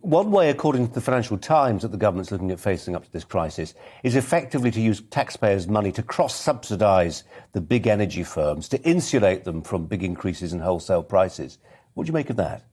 One way, according to the Financial Times, that the government's looking at facing up to this crisis is effectively to use taxpayers' money to cross-subsidise the big energy firms, to insulate them from big increases in wholesale prices. What do you make of that?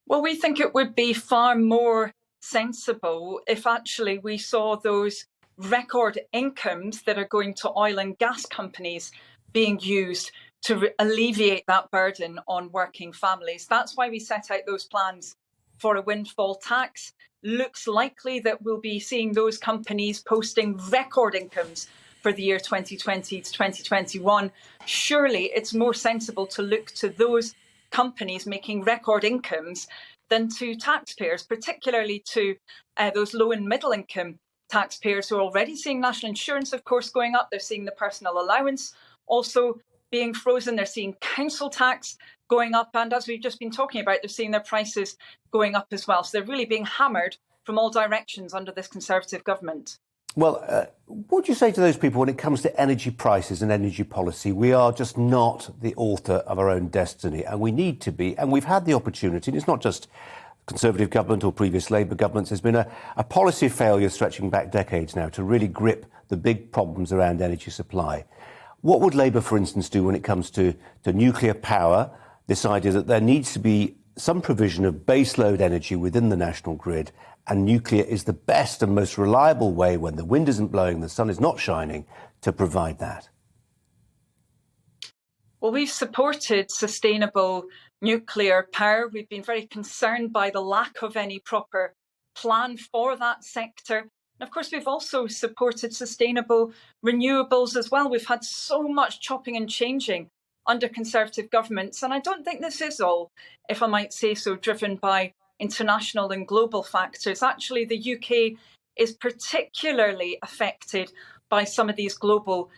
Well, we think it would be far more sensible if actually we saw those record incomes that are going to oil and gas companies being used to alleviate that burden on working families. That's why we set out those plans for a windfall tax. Looks likely that we'll be seeing those companies posting record incomes for the year 2020 to 2021. Surely it's more sensible to look to those companies making record incomes than to taxpayers, particularly to those low and middle income taxpayers who are already seeing national insurance, of course, going up. They're seeing the personal allowance also being frozen. They're seeing council tax going up. And as we've just been talking about, they're seeing their prices going up as well. So they're really being hammered from all directions under this Conservative government. Well, what do you say to those people when it comes to energy prices and energy policy? We are just not the author of our own destiny, and we need to be. And we've had the opportunity, and it's not just Conservative government or previous Labour governments. There's been a policy failure stretching back decades now to really grip the big problems around energy supply. What would Labour, for instance, do when it comes to nuclear power, this idea that there needs to be some provision of baseload energy within the national grid, and nuclear is the best and most reliable way when the wind isn't blowing, the sun is not shining, to provide that? Well, we've supported sustainable nuclear power. We've been very concerned by the lack of any proper plan for that sector. And of course, we've also supported sustainable renewables as well. We've had so much chopping and changing under Conservative governments. And I don't think this is all, if I might say so, driven by international and global factors. Actually, the UK is particularly affected by some of these global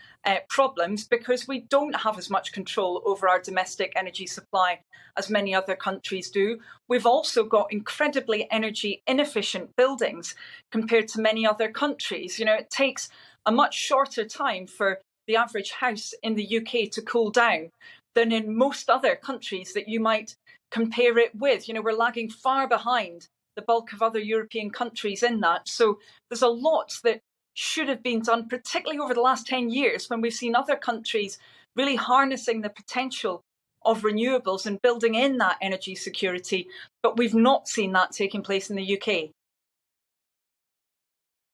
problems because we don't have as much control over our domestic energy supply as many other countries do. We've also got incredibly energy inefficient buildings compared to many other countries. You know, it takes a much shorter time for the average house in the UK to cool down than in most other countries that you might compare it with. You know, we're lagging far behind the bulk of other European countries in that. So there's a lot that should have been done, particularly over the last 10 years when we've seen other countries really harnessing the potential of renewables and building in that energy security. But we've not seen that taking place in the UK.